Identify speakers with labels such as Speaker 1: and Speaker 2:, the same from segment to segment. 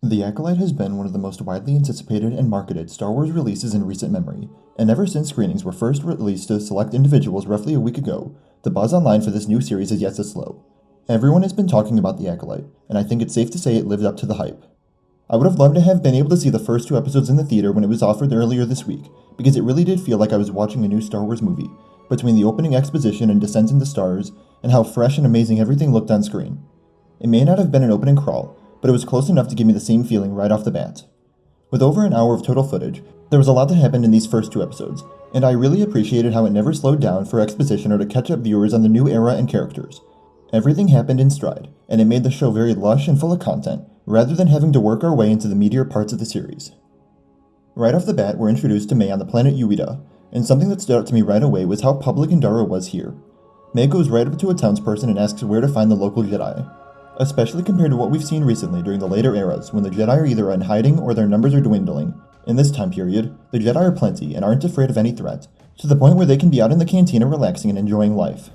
Speaker 1: The Acolyte has been one of the most widely anticipated and marketed Star Wars releases in recent memory, and ever since screenings were first released to select individuals roughly a week ago, the buzz online for this new series is yet to slow. Everyone has been talking about The Acolyte, and I think it's safe to say it lived up to the hype. I would have loved to have been able to see the first two episodes in the theater when it was offered earlier this week, because it really did feel like I was watching a new Star Wars movie, between the opening exposition and descent into stars, and how fresh and amazing everything looked on screen. It may not have been an opening crawl, but it was close enough to give me the same feeling right off the bat. With over an hour of total footage, there was a lot that happened in these first two episodes, and I really appreciated how it never slowed down for exposition or to catch up viewers on the new era and characters. Everything happened in stride, and it made the show very lush and full of content, rather than having to work our way into the meatier parts of the series. Right off the bat, we're introduced to May on the planet Ueda, and something that stood out to me right away was how public Indara was here. May goes right up to a townsperson and asks where to find the local Jedi. Especially compared to what we've seen recently during the later eras, when the Jedi are either in hiding or their numbers are dwindling. In this time period, the Jedi are plenty and aren't afraid of any threat, to the point where they can be out in the cantina relaxing and enjoying life.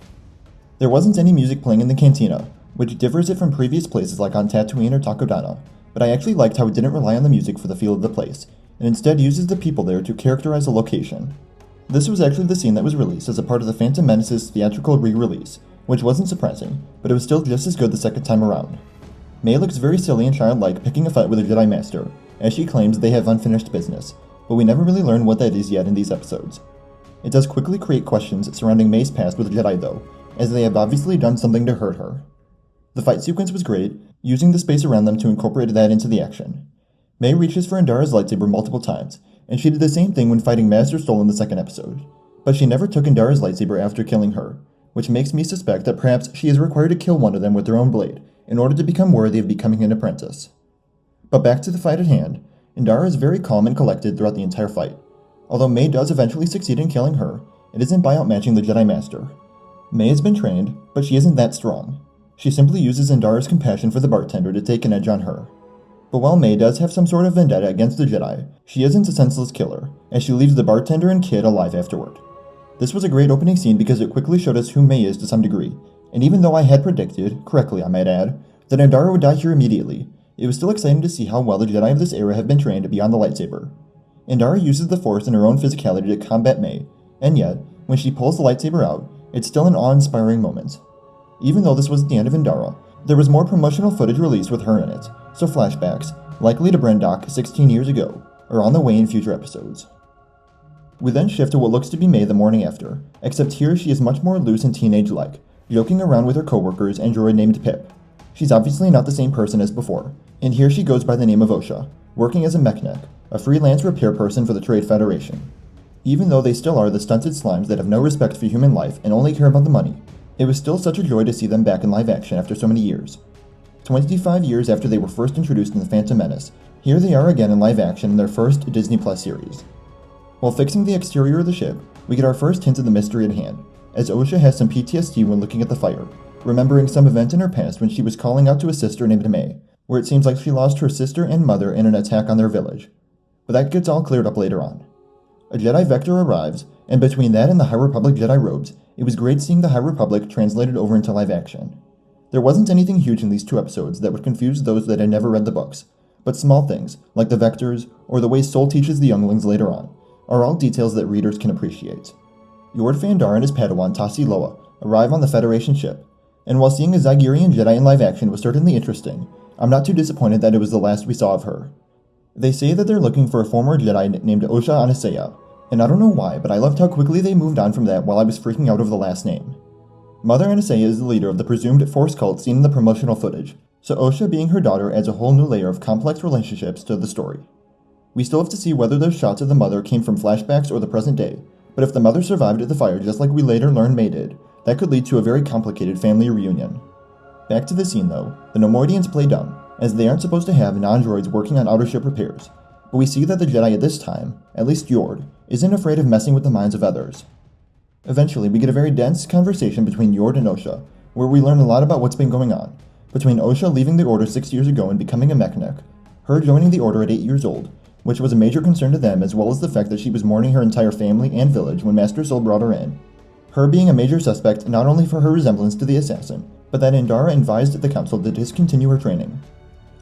Speaker 1: There wasn't any music playing in the cantina, which differs it from previous places like on Tatooine or Takodana, but I actually liked how it didn't rely on the music for the feel of the place, and instead uses the people there to characterize a location. This was actually the scene that was released as a part of the Phantom Menace's theatrical re-release, which wasn't surprising, but it was still just as good the second time around. May looks very silly and childlike picking a fight with a Jedi Master, as she claims they have unfinished business, but we never really learn what that is yet in these episodes. It does quickly create questions surrounding May's past with the Jedi though, as they have obviously done something to hurt her. The fight sequence was great, using the space around them to incorporate that into the action. May reaches for Indara's lightsaber multiple times, and she did the same thing when fighting Master Stoll in the second episode, but she never took Indara's lightsaber after killing her, which makes me suspect that perhaps she is required to kill one of them with their own blade, in order to become worthy of becoming an apprentice. But back to the fight at hand, Indara is very calm and collected throughout the entire fight. Although May does eventually succeed in killing her, it isn't by outmatching the Jedi Master. May has been trained, but she isn't that strong. She simply uses Indara's compassion for the bartender to take an edge on her. But while May does have some sort of vendetta against the Jedi, she isn't a senseless killer, as she leaves the bartender and kid alive afterward. This was a great opening scene because it quickly showed us who May is to some degree, and even though I had predicted, correctly I might add, that Indara would die here immediately, it was still exciting to see how well the Jedi of this era have been trained beyond the lightsaber. Indara uses the Force and her own physicality to combat May, and yet, when she pulls the lightsaber out, it's still an awe-inspiring moment. Even though this wasn't the end of Indara, there was more promotional footage released with her in it, so flashbacks, likely to Brendok 16 years ago, are on the way in future episodes. We then shift to what looks to be May the morning after, except here she is much more loose and teenage-like, joking around with her coworkers and droid named Pip. She's obviously not the same person as before, and here she goes by the name of Osha, working as a mechanic, a freelance repair person for the Trade Federation. Even though they still are the stunted slimes that have no respect for human life and only care about the money, it was still such a joy to see them back in live action after so many years. 25 years after they were first introduced in The Phantom Menace, here they are again in live action in their first Disney Plus series. While fixing the exterior of the ship, we get our first hint of the mystery at hand, as Osha has some PTSD when looking at the fire, remembering some event in her past when she was calling out to a sister named May, where it seems like she lost her sister and mother in an attack on their village. But that gets all cleared up later on. A Jedi Vector arrives, and between that and the High Republic Jedi robes, it was great seeing the High Republic translated over into live action. There wasn't anything huge in these two episodes that would confuse those that had never read the books, but small things, like the Vectors, or the way Sol teaches the younglings later on, are all details that readers can appreciate. Yord Fandar and his Padawan Tassi Loa arrive on the Federation ship, and while seeing a Zygerian Jedi in live action was certainly interesting, I'm not too disappointed that it was the last we saw of her. They say that they're looking for a former Jedi named Osha Anaseya, and I don't know why, but I loved how quickly they moved on from that while I was freaking out over the last name. Mother Anaseya is the leader of the presumed Force cult seen in the promotional footage, so Osha being her daughter adds a whole new layer of complex relationships to the story. We still have to see whether those shots of the mother came from flashbacks or the present day, but if the mother survived the fire just like we later learned May did, that could lead to a very complicated family reunion. Back to the scene though, the Nemoidians play dumb, as they aren't supposed to have non-droids working on outer ship repairs, but we see that the Jedi at this time, at least Yord, isn't afraid of messing with the minds of others. Eventually, we get a very dense conversation between Yord and Osha, where we learn a lot about what's been going on, between Osha leaving the Order 6 years ago and becoming a mechanic, her joining the Order at 8 years old, which was a major concern to them, as well as the fact that she was mourning her entire family and village when Master Sol brought her in, her being a major suspect not only for her resemblance to the assassin, but that Indara advised the council to discontinue her training.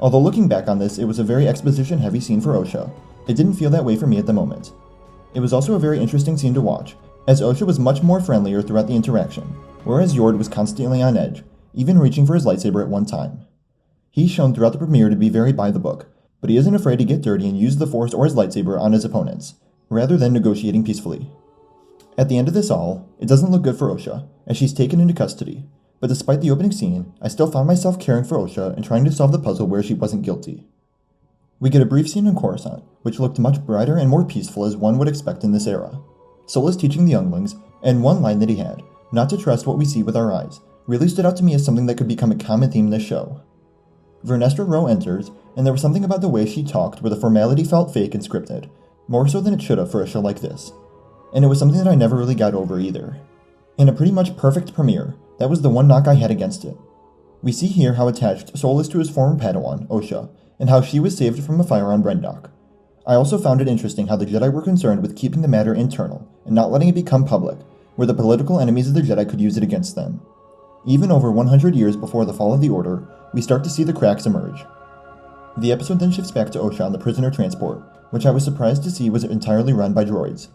Speaker 1: Although looking back on this, it was a very exposition-heavy scene for Osha, it didn't feel that way for me at the moment. It was also a very interesting scene to watch, as Osha was much more friendlier throughout the interaction, whereas Yord was constantly on edge, even reaching for his lightsaber at one time. He's shown throughout the premiere to be very by the book, but he isn't afraid to get dirty and use the Force or his lightsaber on his opponents, rather than negotiating peacefully. At the end of this all, it doesn't look good for Osha, as she's taken into custody, but despite the opening scene, I still found myself caring for Osha and trying to solve the puzzle where she wasn't guilty. We get a brief scene in Coruscant, which looked much brighter and more peaceful as one would expect in this era. Sol is teaching the younglings, and one line that he had, not to trust what we see with our eyes, really stood out to me as something that could become a common theme in this show. Vernestra Rwoh enters, and there was something about the way she talked where the formality felt fake and scripted, more so than it should have for a show like this. And it was something that I never really got over either. In a pretty much perfect premiere, that was the one knock I had against it. We see here how attached Sol is to his former Padawan, Osha, and how she was saved from a fire on Brendok. I also found it interesting how the Jedi were concerned with keeping the matter internal, and not letting it become public, where the political enemies of the Jedi could use it against them. Even over 100 years before the fall of the Order, we start to see the cracks emerge. The episode then shifts back to Osha on the prisoner transport, which I was surprised to see was entirely run by droids.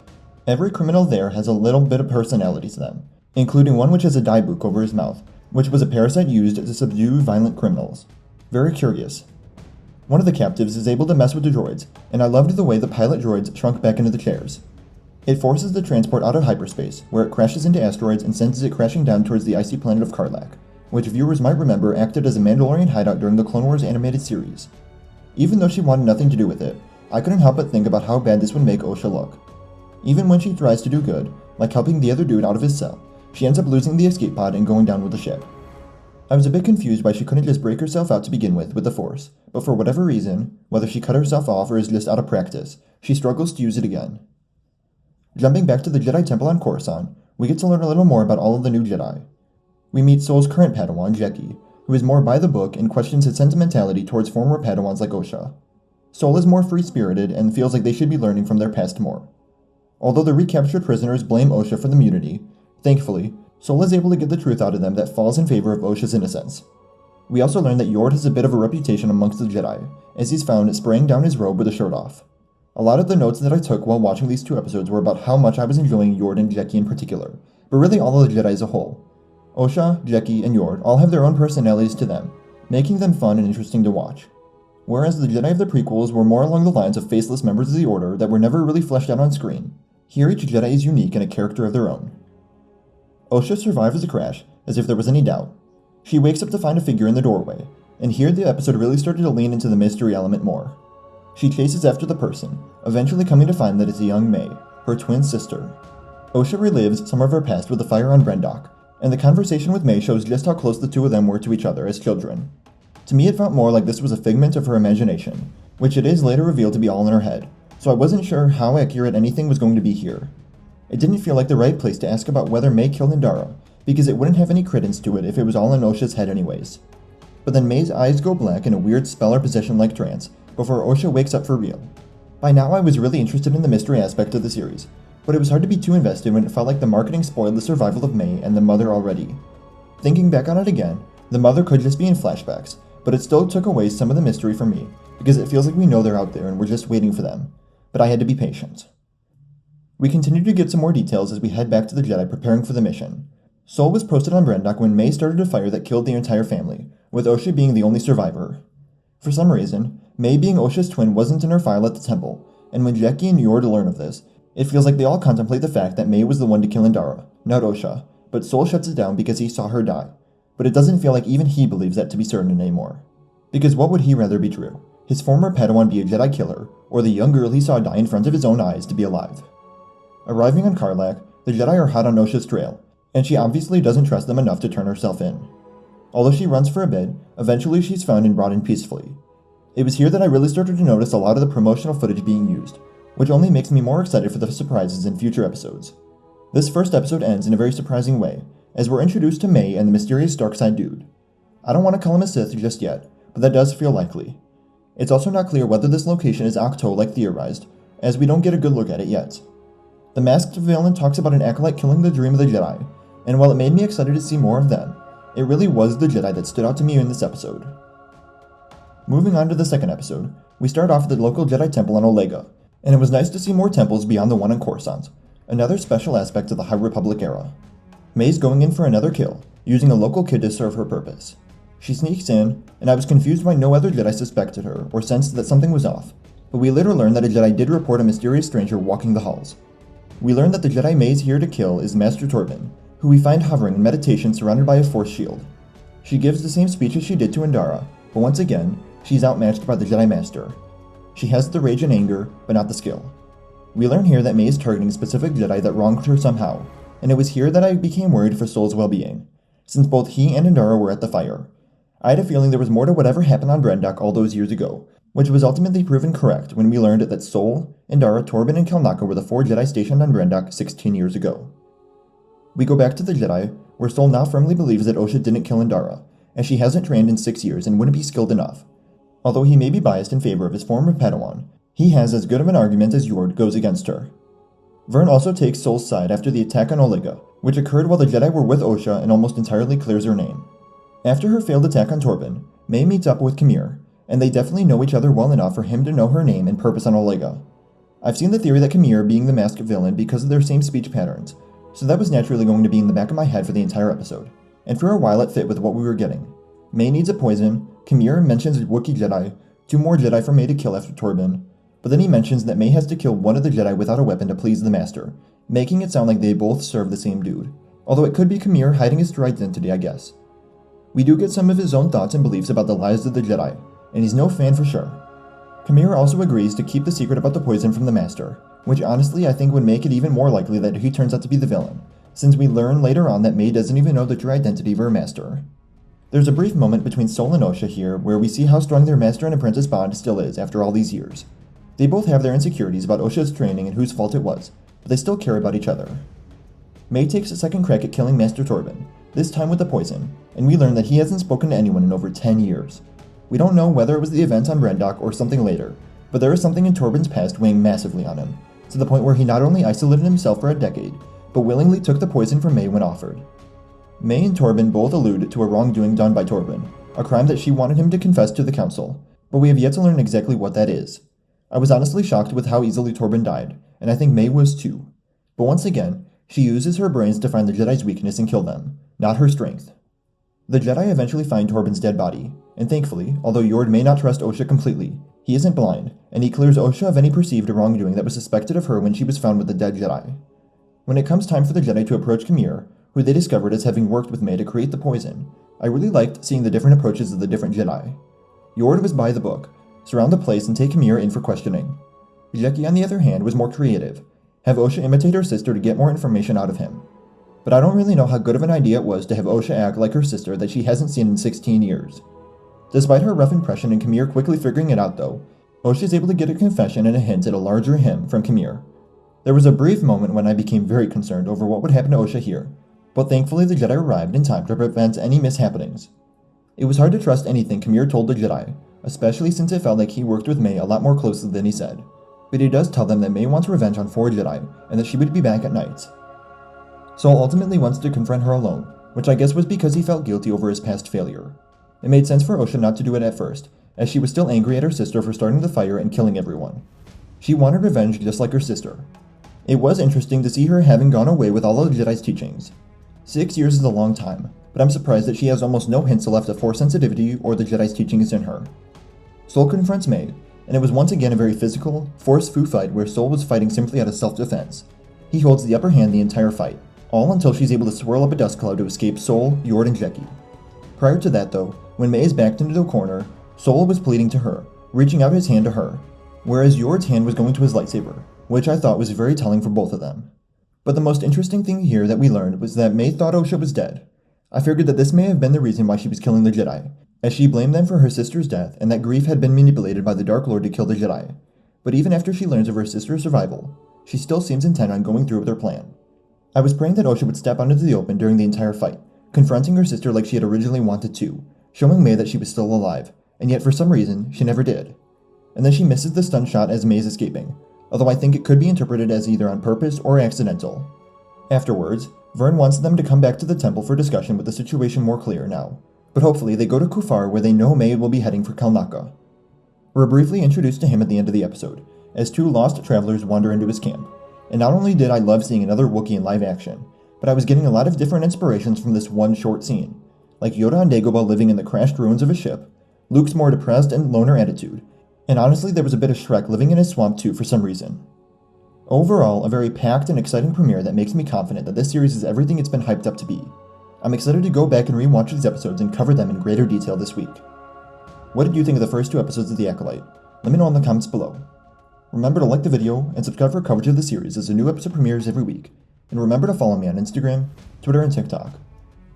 Speaker 1: Every criminal there has a little bit of personality to them, including one which has a dye-book over his mouth, which was a parasite used to subdue violent criminals. Very curious. One of the captives is able to mess with the droids, and I loved the way the pilot droids shrunk back into the chairs. It forces the transport out of hyperspace, where it crashes into asteroids and sends it crashing down towards the icy planet of Karlak, which viewers might remember acted as a Mandalorian hideout during the Clone Wars animated series. Even though she wanted nothing to do with it, I couldn't help but think about how bad this would make Osha look. Even when she tries to do good, like helping the other dude out of his cell, she ends up losing the escape pod and going down with the ship. I was a bit confused why she couldn't just break herself out to begin with the Force, but for whatever reason, whether she cut herself off or is just out of practice, she struggles to use it again. Jumping back to the Jedi Temple on Coruscant, we get to learn a little more about all of the new Jedi. We meet Sol's current Padawan, Jeki, who is more by the book and questions his sentimentality towards former Padawans like Osha. Sol is more free-spirited and feels like they should be learning from their past more. Although the recaptured prisoners blame Osha for the mutiny, thankfully, Sol is able to get the truth out of them that falls in favor of Osha's innocence. We also learn that Yord has a bit of a reputation amongst the Jedi, as he's found spraying down his robe with a shirt off. A lot of the notes that I took while watching these two episodes were about how much I was enjoying Yord and Jeki in particular, but really all of the Jedi as a whole. Osha, Jeki, and Yord all have their own personalities to them, making them fun and interesting to watch. Whereas the Jedi of the prequels were more along the lines of faceless members of the Order that were never really fleshed out on screen, here each Jedi is unique and a character of their own. Osha survives the crash, as if there was any doubt. She wakes up to find a figure in the doorway, and here the episode really started to lean into the mystery element more. She chases after the person, eventually coming to find that it's a young May, her twin sister. Osha relives some of her past with the fire on Brendok, and the conversation with May shows just how close the two of them were to each other as children. To me it felt more like this was a figment of her imagination, which it is later revealed to be all in her head, so I wasn't sure how accurate anything was going to be here. It didn't feel like the right place to ask about whether May killed Indara, because it wouldn't have any credence to it if it was all in Osha's head anyways. But then May's eyes go black in a weird spell or possession-like trance, before Osha wakes up for real. By now I was really interested in the mystery aspect of the series, but it was hard to be too invested when it felt like the marketing spoiled the survival of May and the mother already. Thinking back on it again, the mother could just be in flashbacks, but it still took away some of the mystery from me, because it feels like we know they're out there and we're just waiting for them. But I had to be patient. We continue to get some more details as we head back to the Jedi preparing for the mission. Sol was posted on Brendok when May started a fire that killed the entire family, with Osha being the only survivor. For some reason, May being Osha's twin wasn't in her file at the temple, and when Jeki and Yord learn of this, it feels like they all contemplate the fact that May was the one to kill Indara, not Osha, but Sol shuts it down because he saw her die. But it doesn't feel like even he believes that to be certain anymore. Because what would he rather be true? His former Padawan be a Jedi killer, or the young girl he saw die in front of his own eyes to be alive? Arriving on Karlak, the Jedi are hot on Osha's trail, and she obviously doesn't trust them enough to turn herself in. Although she runs for a bit, eventually she's found and brought in peacefully. It was here that I really started to notice a lot of the promotional footage being used, which only makes me more excited for the surprises in future episodes. This first episode ends in a very surprising way, as we're introduced to May and the mysterious dark-side dude. I don't want to call him a Sith just yet, but that does feel likely. It's also not clear whether this location is Ahch-To like theorized, as we don't get a good look at it yet. The masked villain talks about an Acolyte killing the dream of the Jedi, and while it made me excited to see more of them, it really was the Jedi that stood out to me in this episode. Moving on to the second episode, we start off at the local Jedi temple on Olega, and it was nice to see more temples beyond the one on Coruscant, another special aspect of the High Republic era. May's going in for another kill, using a local kid to serve her purpose. She sneaks in, and I was confused why no other Jedi suspected her or sensed that something was off, but we later learned that a Jedi did report a mysterious stranger walking the halls. We learn that the Jedi May's here to kill is Master Torben, who we find hovering in meditation surrounded by a force shield. She gives the same speech as she did to Indara, but once again, she's outmatched by the Jedi Master. She has the rage and anger, but not the skill. We learn here that May is targeting specific Jedi that wronged her somehow, and it was here that I became worried for Sol's well-being, since both he and Indara were at the fire. I had a feeling there was more to whatever happened on Brendok all those years ago, which was ultimately proven correct when we learned that Sol, Indara, Torben, and Kelnaka were the 4 Jedi stationed on Brendok 16 years ago. We go back to the Jedi, where Sol now firmly believes that Osha didn't kill Indara, as she hasn't trained in 6 years and wouldn't be skilled enough. Although he may be biased in favor of his former Padawan, he has as good of an argument as Yord goes against her. Vern also takes Sol's side after the attack on Olega, which occurred while the Jedi were with Osha and almost entirely clears her name. After her failed attack on Torben, May meets up with Kamir, and they definitely know each other well enough for him to know her name and purpose on Olega. I've seen the theory that Kamir being the masked villain because of their same speech patterns, so that was naturally going to be in the back of my head for the entire episode, and for a while it fit with what we were getting. May needs a poison, Kamir mentions Wookiee Jedi, 2 more Jedi for May to kill after Torben, but then he mentions that May has to kill one of the Jedi without a weapon to please the Master, making it sound like they both serve the same dude, although it could be Kamir hiding his true identity, I guess. We do get some of his own thoughts and beliefs about the lives of the Jedi, and he's no fan for sure. Kamir also agrees to keep the secret about the poison from the Master, which honestly I think would make it even more likely that he turns out to be the villain, since we learn later on that May doesn't even know the true identity of her Master. There's a brief moment between Sol and Osha here where we see how strong their Master and Apprentice bond still is after all these years. They both have their insecurities about Osha's training and whose fault it was, but they still care about each other. May takes a second crack at killing Master Torben, this time with the poison, and we learn that he hasn't spoken to anyone in over 10 years. We don't know whether it was the events on Brendok or something later, but there is something in Torben's past weighing massively on him, to the point where he not only isolated himself for a decade, but willingly took the poison from May when offered. May and Torben both allude to a wrongdoing done by Torben, a crime that she wanted him to confess to the Council, but we have yet to learn exactly what that is. I was honestly shocked with how easily Torben died, and I think May was too. But once again, she uses her brains to find the Jedi's weakness and kill them, not her strength. The Jedi eventually find Torben's dead body, and thankfully, although Yord may not trust Osha completely, he isn't blind, and he clears Osha of any perceived wrongdoing that was suspected of her when she was found with the dead Jedi. When it comes time for the Jedi to approach Kamir, who they discovered as having worked with May to create the poison, I really liked seeing the different approaches of the different Jedi. Yord was by the book, surround the place and take Kamir in for questioning. Jeki, on the other hand, was more creative, have Osha imitate her sister to get more information out of him. But I don't really know how good of an idea it was to have Osha act like her sister that she hasn't seen in 16 years. Despite her rough impression and Kamir quickly figuring it out though, Osha is able to get a confession and a hint at a larger him from Kamir. There was a brief moment when I became very concerned over what would happen to Osha here, but thankfully the Jedi arrived in time to prevent any mishappenings. It was hard to trust anything Kamir told the Jedi, especially since it felt like he worked with May a lot more closely than he said. But he does tell them that May wants revenge on 4 Jedi, and that she would be back at night. Sol ultimately wants to confront her alone, which I guess was because he felt guilty over his past failure. It made sense for Osha not to do it at first, as she was still angry at her sister for starting the fire and killing everyone. She wanted revenge just like her sister. It was interesting to see her having gone away with all of the Jedi's teachings. 6 years is a long time, but I'm surprised that she has almost no hints left of force sensitivity or the Jedi's teachings in her. Sol confronts May, and it was once again a very physical, force-foo fight where Sol was fighting simply out of self-defense. He holds the upper hand the entire fight, all until she's able to swirl up a dust cloud to escape Sol, Yord, and Jeki. Prior to that though, when May is backed into the corner, Sol was pleading to her, reaching out his hand to her, whereas Yord's hand was going to his lightsaber, which I thought was very telling for both of them. But the most interesting thing here that we learned was that May thought Osha was dead. I figured that this may have been the reason why she was killing the Jedi, as she blamed them for her sister's death and that grief had been manipulated by the Dark Lord to kill the Jedi. But even after she learns of her sister's survival, she still seems intent on going through with her plan. I was praying that Osha would step out into the open during the entire fight, confronting her sister like she had originally wanted to, showing May that she was still alive, and yet for some reason, she never did. And then she misses the stun shot as May is escaping, although I think it could be interpreted as either on purpose or accidental. Afterwards, Vern wants them to come back to the temple for discussion with the situation more clear now, but hopefully they go to Kufar where they know May will be heading for Kelnaka. We're briefly introduced to him at the end of the episode, as two lost travelers wander into his camp. And not only did I love seeing another Wookiee in live action, but I was getting a lot of different inspirations from this one short scene, like Yoda on Dagobah living in the crashed ruins of a ship, Luke's more depressed and loner attitude, and honestly there was a bit of Shrek living in his swamp too for some reason. Overall, a very packed and exciting premiere that makes me confident that this series is everything it's been hyped up to be. I'm excited to go back and rewatch these episodes and cover them in greater detail this week. What did you think of the first 2 episodes of The Acolyte? Let me know in the comments below. Remember to like the video and subscribe for coverage of the series as a new episode premieres every week. And remember to follow me on Instagram, Twitter, and TikTok.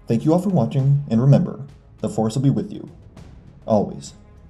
Speaker 1: Thank you all for watching, and remember, the Force will be with you. Always.